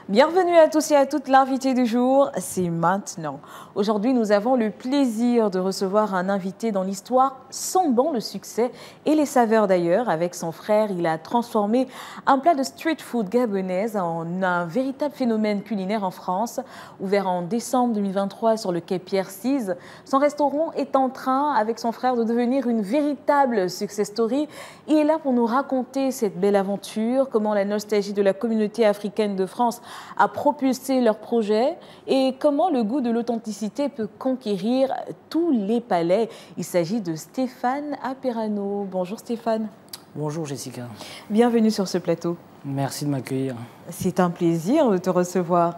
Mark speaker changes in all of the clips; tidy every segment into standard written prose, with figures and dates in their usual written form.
Speaker 1: Bienvenue à tous et à toutes, l'invité du jour, c'est maintenant. Aujourd'hui, nous avons le plaisir de recevoir un invité dont l'histoire sent bon le succès et les saveurs d'ailleurs. Avec son frère, il a transformé un plat de street food gabonaise en un véritable phénomène culinaire en France. Ouvert en décembre 2023 sur le quai Pierre-VI, son restaurant est en train, avec son frère, de devenir une véritable success story. Il est là pour nous raconter cette belle aventure, comment la nostalgie de la communauté africaine de France a propulsé leur projet et comment le goût de l'authenticité peut conquérir tous les palais. Il s'agit de Stéphane Aperano. Bonjour Stéphane.
Speaker 2: Bonjour Jessica.
Speaker 1: Bienvenue sur ce plateau.
Speaker 2: Merci de m'accueillir.
Speaker 1: C'est un plaisir de te recevoir.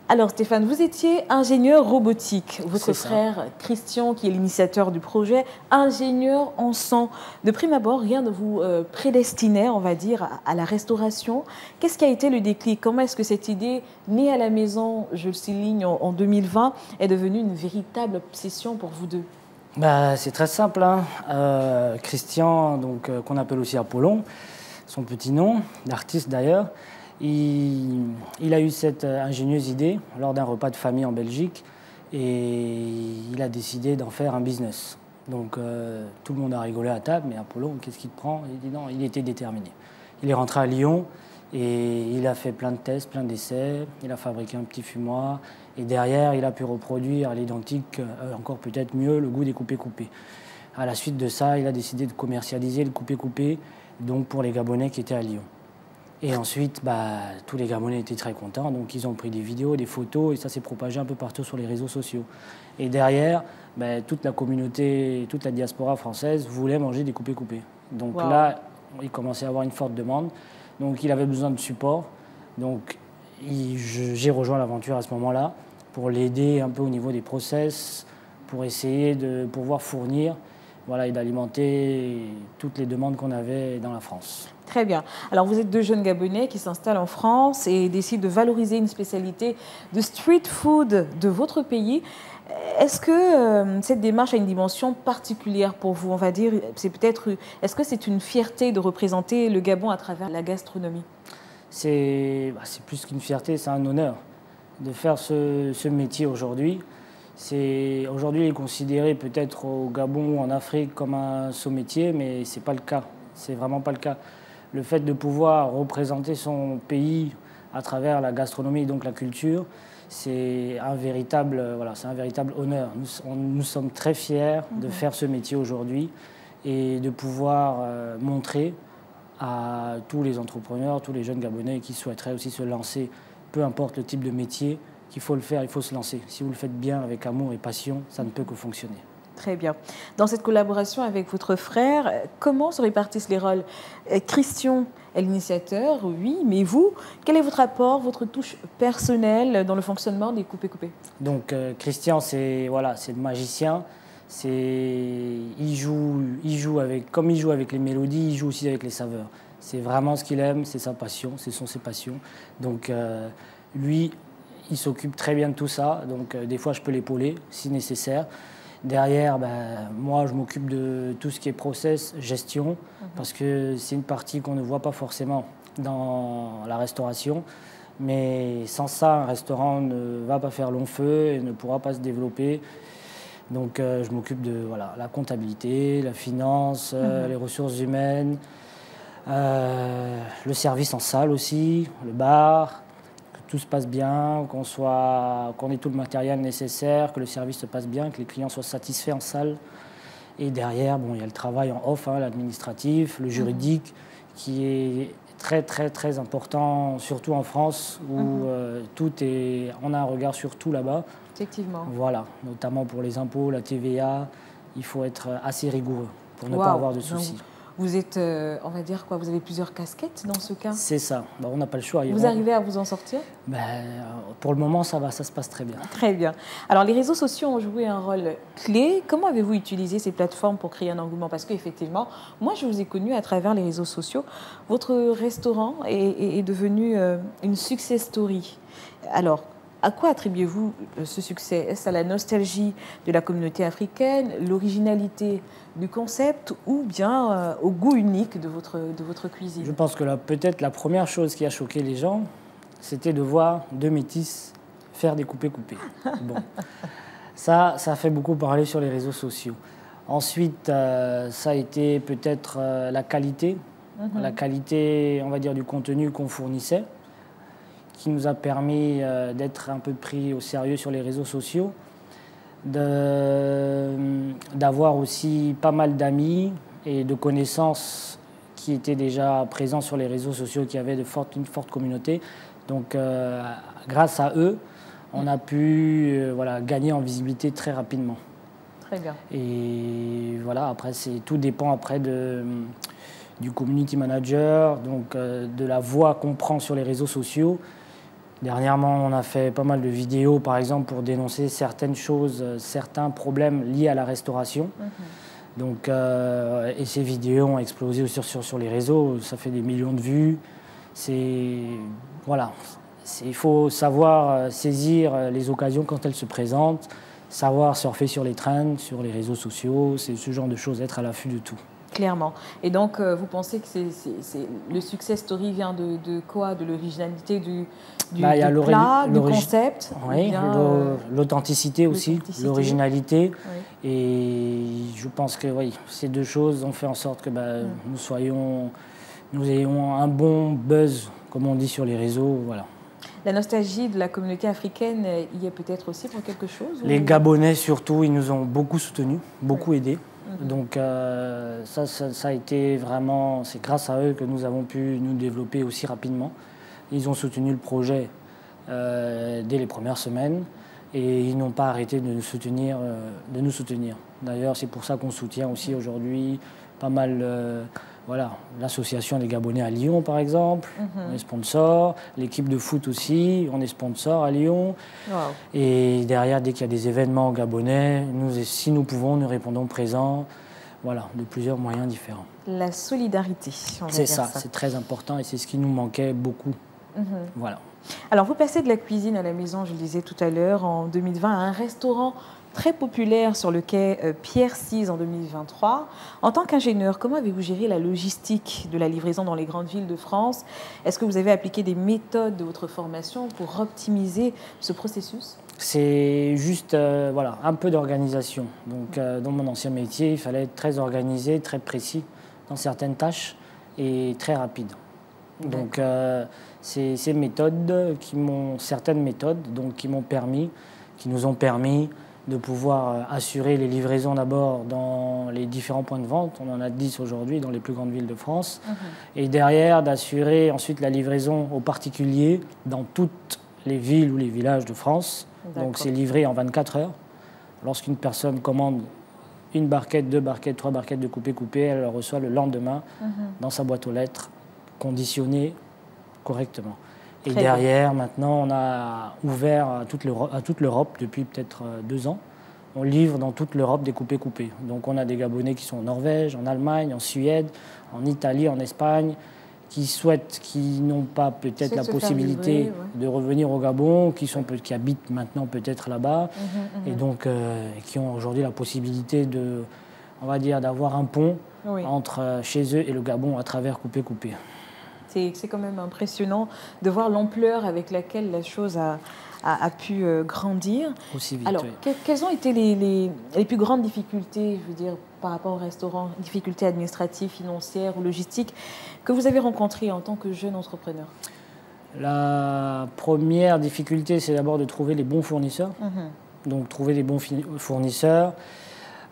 Speaker 1: Alors Stéphane, vous étiez ingénieur robotique. Votre frère Christian, qui est l'initiateur du projet, ingénieur en sang. De prime abord, rien ne vous prédestinait, on va dire, à la restauration. Qu'est-ce qui a été le déclic? Comment est-ce que cette idée, née à la maison, je le souligne, en 2020, est devenue une véritable obsession pour vous deux?
Speaker 2: C'est très simple. Christian, qu'on appelle aussi Apollon, son petit nom, d'artiste d'ailleurs, il a eu cette ingénieuse idée lors d'un repas de famille en Belgique et il a décidé d'en faire un business. Donc tout le monde a rigolé à table, mais Apollon, qu'est-ce qu'il te prend? Il dit non, il était déterminé. Il est rentré à Lyon et il a fait plein de tests, plein d'essais. Il a fabriqué un petit fumoir et derrière, il a pu reproduire à l'identique, encore peut-être mieux, le goût des coupés-coupés. À la suite de ça, il a décidé de commercialiser le coupé-coupé, donc pour les Gabonais qui étaient à Lyon. Et ensuite, tous les Gabonais étaient très contents, donc ils ont pris des vidéos, des photos, et ça s'est propagé un peu partout sur les réseaux sociaux. Et derrière, toute la communauté, toute la diaspora française voulait manger des coupés-coupés. Donc là, il commençait à avoir une forte demande, donc il avait besoin de support. Donc j'ai rejoint l'aventure à ce moment-là pour l'aider un peu au niveau des process, pour essayer de pouvoir fournir et d'alimenter toutes les demandes qu'on avait dans la France.
Speaker 1: Très bien. Alors, vous êtes deux jeunes Gabonais qui s'installent en France et décident de valoriser une spécialité de street food de votre pays. Est-ce que cette démarche a une dimension particulière pour vous? On va dire, est-ce que c'est une fierté de représenter le Gabon à travers la gastronomie?
Speaker 2: C'est plus qu'une fierté, c'est un honneur de faire ce métier aujourd'hui. Aujourd'hui, il est considéré peut-être au Gabon ou en Afrique comme un sous-métier, mais ce n'est pas le cas. C'est vraiment pas le cas. Le fait de pouvoir représenter son pays à travers la gastronomie, donc la culture, c'est un véritable honneur. Nous sommes très fiers de faire ce métier aujourd'hui et de pouvoir montrer à tous les entrepreneurs, tous les jeunes Gabonais qui souhaiteraient aussi se lancer, peu importe le type de métier, qu'il faut le faire, il faut se lancer. Si vous le faites bien, avec amour et passion, ça ne peut que fonctionner.
Speaker 1: Très bien. Dans cette collaboration avec votre frère, comment se répartissent les rôles? Christian est l'initiateur, oui, mais vous, quel est votre apport, votre touche personnelle dans le fonctionnement des coupés-coupés?
Speaker 2: Donc Christian, c'est le magicien. Il joue avec les mélodies, il joue aussi avec les saveurs. C'est vraiment ce qu'il aime, c'est sa passion, ce sont ses passions. Donc lui, il s'occupe très bien de tout ça. Donc des fois, je peux l'épauler si nécessaire. Derrière, moi, je m'occupe de tout ce qui est process, gestion, parce que c'est une partie qu'on ne voit pas forcément dans la restauration. Mais sans ça, un restaurant ne va pas faire long feu et ne pourra pas se développer. Donc, je m'occupe de la comptabilité, la finance, les ressources humaines, le service en salle aussi, le bar. Tout se passe bien, qu'on ait tout le matériel nécessaire, que le service se passe bien, que les clients soient satisfaits en salle. Et derrière, il y a le travail en off, l'administratif, le juridique, qui est très, très, très important, surtout en France, où on a un regard sur tout là-bas.
Speaker 1: Effectivement.
Speaker 2: Voilà, notamment pour les impôts, la TVA, il faut être assez rigoureux pour ne pas avoir de soucis.
Speaker 1: Vous êtes, on va dire quoi, vous avez plusieurs casquettes dans ce cas?
Speaker 2: C'est ça, on n'a pas le choix.
Speaker 1: Vous arrivez à vous en sortir?
Speaker 2: Pour le moment, ça va, ça se passe très bien.
Speaker 1: Très bien. Alors, les réseaux sociaux ont joué un rôle clé. Comment avez-vous utilisé ces plateformes pour créer un engouement? Parce qu'effectivement, moi, je vous ai connu à travers les réseaux sociaux. Votre restaurant est devenu une success story. Alors, à quoi attribuez-vous ce succès? Est-ce à la nostalgie de la communauté africaine, l'originalité du concept ou bien au goût unique de votre cuisine?
Speaker 2: Je pense que peut-être la première chose qui a choqué les gens, c'était de voir deux métis faire des coupés-coupés. Bon. Ça a fait beaucoup parler sur les réseaux sociaux. Ensuite, ça a été peut-être la qualité. La qualité, on va dire, du contenu qu'on fournissait, qui nous a permis d'être un peu pris au sérieux sur les réseaux sociaux, d'avoir aussi pas mal d'amis et de connaissances qui étaient déjà présents sur les réseaux sociaux, qui avaient une forte communauté. Donc, grâce à eux, on a pu gagner en visibilité très rapidement.
Speaker 1: Très bien.
Speaker 2: Et voilà, après, tout dépend après du community manager, donc de la voix qu'on prend sur les réseaux sociaux. Dernièrement, on a fait pas mal de vidéos, par exemple, pour dénoncer certaines choses, certains problèmes liés à la restauration. Donc, et ces vidéos ont explosé aussi sur les réseaux, ça fait des millions de vues. Voilà, il faut savoir saisir les occasions quand elles se présentent, savoir surfer sur les trends, sur les réseaux sociaux, c'est ce genre de choses, être à l'affût de tout.
Speaker 1: Clairement. Et donc, vous pensez que le success story vient de quoi? De l'originalité du plat, du concept?
Speaker 2: Oui, l'authenticité aussi, l'originalité. Oui. Et je pense que oui, ces deux choses ont fait en sorte que nous ayons un bon buzz, comme on dit sur les réseaux. Voilà.
Speaker 1: La nostalgie de la communauté africaine y est peut-être aussi pour quelque chose?
Speaker 2: Les Gabonais surtout, ils nous ont beaucoup soutenus, beaucoup aidés. Donc ça a été vraiment, c'est grâce à eux que nous avons pu nous développer aussi rapidement. Ils ont soutenu le projet dès les premières semaines et ils n'ont pas arrêté de nous soutenir. D'ailleurs, c'est pour ça qu'on soutient aussi aujourd'hui pas mal l'association des Gabonais à Lyon, par exemple. On est sponsor. L'équipe de foot aussi, on est sponsor à Lyon.
Speaker 1: Wow.
Speaker 2: Et derrière, dès qu'il y a des événements au Gabonais, si nous pouvons, nous répondons présents. Voilà, de plusieurs moyens différents.
Speaker 1: La solidarité, on va
Speaker 2: c'est
Speaker 1: dire
Speaker 2: ça. C'est très important et c'est ce qui nous manquait beaucoup. Voilà.
Speaker 1: Alors, vous passez de la cuisine à la maison, je le disais tout à l'heure, en 2020, à un restaurant très populaire sur le quai Pierre VI en 2023. En tant qu'ingénieur, comment avez-vous géré la logistique de la livraison dans les grandes villes de France? Est-ce que vous avez appliqué des méthodes de votre formation pour optimiser ce processus?
Speaker 2: C'est juste un peu d'organisation. Donc, dans mon ancien métier, il fallait être très organisé, très précis dans certaines tâches et très rapide. Donc, ces méthodes certaines méthodes qui nous ont permis de pouvoir assurer les livraisons d'abord dans les différents points de vente. On en a 10 aujourd'hui dans les plus grandes villes de France. Et derrière, d'assurer ensuite la livraison aux particuliers dans toutes les villes ou les villages de France. Donc c'est livré en 24 heures. Lorsqu'une personne commande une barquette, 2 barquettes, 3 barquettes de coupé-coupé, elle le reçoit le lendemain dans sa boîte aux lettres, conditionnée correctement. Et derrière, maintenant, on a ouvert à toute l'Europe depuis peut-être 2 ans. On livre dans toute l'Europe des coupés-coupés. Donc on a des Gabonais qui sont en Norvège, en Allemagne, en Suède, en Italie, en Espagne, qui n'ont pas peut-être la possibilité de revenir au Gabon, qui habitent maintenant peut-être là-bas, et donc qui ont aujourd'hui la possibilité d'avoir un pont entre chez eux et le Gabon à travers coupé-coupé.
Speaker 1: C'est quand même impressionnant de voir l'ampleur avec laquelle la chose a pu grandir.
Speaker 2: Aussi vite,
Speaker 1: alors, quelles ont été les plus grandes difficultés, je veux dire, par rapport au restaurant, difficultés administratives, financières ou logistiques, que vous avez rencontrées en tant que jeune entrepreneur?
Speaker 2: La première difficulté, c'est d'abord de trouver les bons fournisseurs. Donc, trouver les bons fournisseurs,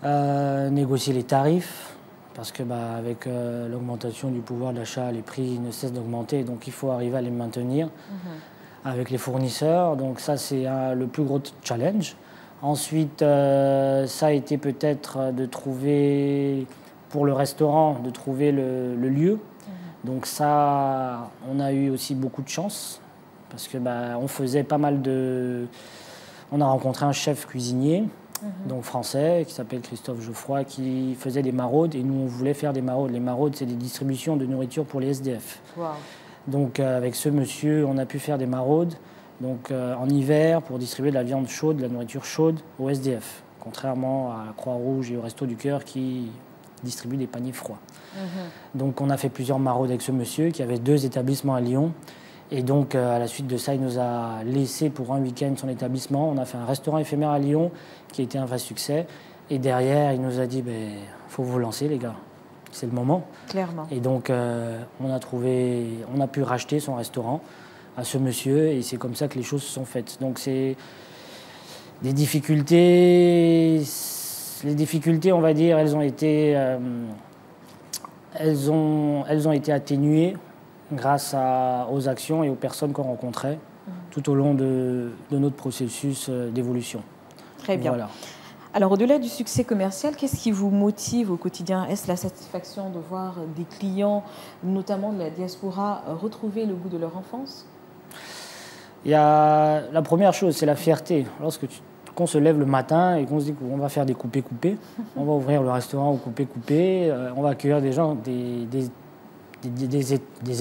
Speaker 2: négocier les tarifs, parce que avec l'augmentation du pouvoir d'achat, les prix ne cessent d'augmenter, donc il faut arriver à les maintenir avec les fournisseurs. Donc ça, c'est le plus gros challenge. Ensuite, ça a été peut-être de trouver, pour le restaurant, de trouver le lieu. Donc ça, on a eu aussi beaucoup de chance, parce que on faisait pas mal de... On a rencontré un chef cuisinier, donc français, qui s'appelle Christophe Geoffroy, qui faisait des maraudes, et nous, on voulait faire des maraudes. Les maraudes, c'est des distributions de nourriture pour les SDF.
Speaker 1: Wow.
Speaker 2: Donc, avec ce monsieur, on a pu faire des maraudes, donc en hiver, pour distribuer de la viande chaude, de la nourriture chaude aux SDF, contrairement à la Croix-Rouge et au Resto du Cœur qui distribuent des paniers froids. Donc, on a fait plusieurs maraudes avec ce monsieur, qui avait 2 établissements à Lyon. Et donc, à la suite de ça, il nous a laissé pour un week-end son établissement. On a fait un restaurant éphémère à Lyon qui a été un vrai succès. Et derrière, il nous a dit, faut vous lancer, les gars. C'est le moment.
Speaker 1: Clairement.
Speaker 2: Et donc, on a pu racheter son restaurant à ce monsieur. Et c'est comme ça que les choses se sont faites. Donc, c'est des difficultés. Les difficultés, on va dire, elles ont été atténuées grâce aux actions et aux personnes qu'on rencontrait tout au long de notre processus d'évolution.
Speaker 1: Très bien.
Speaker 2: Voilà.
Speaker 1: Alors, au-delà du succès commercial, qu'est-ce qui vous motive au quotidien? Est-ce la satisfaction de voir des clients, notamment de la diaspora, retrouver le goût de leur enfance?
Speaker 2: Il y a la première chose, c'est la fierté. Qu'on se lève le matin et qu'on se dit qu'on va faire des coupés-coupés, on va ouvrir le restaurant au coupé-coupé, on va accueillir des gens, des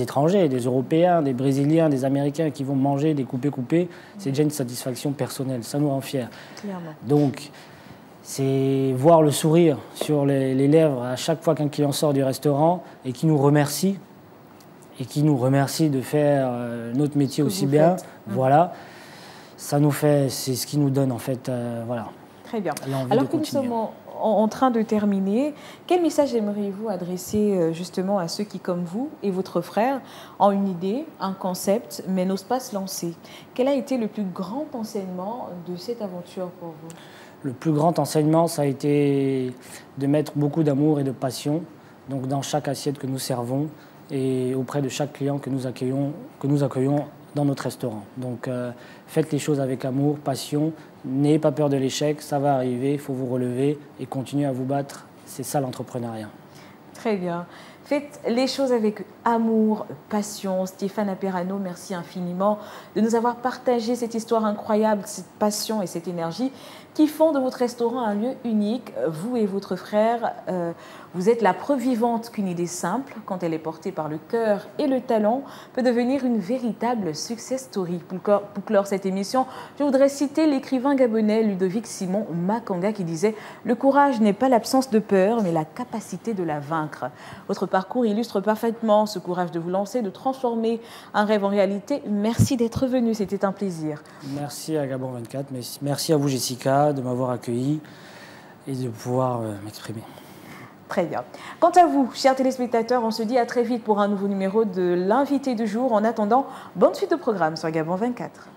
Speaker 2: étrangers, des Européens, des Brésiliens, des Américains qui vont manger des coupés-coupés, c'est déjà une satisfaction personnelle, ça nous rend fiers.
Speaker 1: Clairement.
Speaker 2: Donc, c'est voir le sourire sur les lèvres à chaque fois qu'un client sort du restaurant et qui nous remercie, de faire notre métier aussi bien. Voilà, ça nous fait, c'est ce qui nous donne en fait, voilà.
Speaker 1: Très bien.
Speaker 2: L'envie
Speaker 1: Alors
Speaker 2: de
Speaker 1: que nous
Speaker 2: continuer.
Speaker 1: sommes en train de terminer, quel message aimeriez-vous adresser justement à ceux qui, comme vous et votre frère, ont une idée, un concept, mais n'osent pas se lancer? Quel a été le plus grand enseignement de cette aventure pour vous?
Speaker 2: Le plus grand enseignement, ça a été de mettre beaucoup d'amour et de passion donc dans chaque assiette que nous servons et auprès de chaque client que nous accueillons dans notre restaurant. Donc faites les choses avec amour, passion, n'ayez pas peur de l'échec, ça va arriver, il faut vous relever et continuer à vous battre. C'est ça l'entrepreneuriat.
Speaker 1: Très bien. Faites les choses avec amour, passion. Stéphane Aperano, merci infiniment de nous avoir partagé cette histoire incroyable, cette passion et cette énergie qui font de votre restaurant un lieu unique. Vous et votre frère, vous êtes la preuve vivante qu'une idée simple, quand elle est portée par le cœur et le talent, peut devenir une véritable success story. Pour clore cette émission, je voudrais citer l'écrivain gabonais Ludovic Simon Makanga qui disait « Le courage n'est pas l'absence de peur, mais la capacité de la vaincre ». Votre parcours illustre parfaitement ce courage de vous lancer, de transformer un rêve en réalité. Merci d'être venu, c'était un plaisir.
Speaker 2: Merci à Gabon 24, merci à vous Jessica de m'avoir accueilli et de pouvoir m'exprimer.
Speaker 1: Très bien. Quant à vous, chers téléspectateurs, on se dit à très vite pour un nouveau numéro de l'invité du jour. En attendant, bonne suite de programme sur Gabon 24.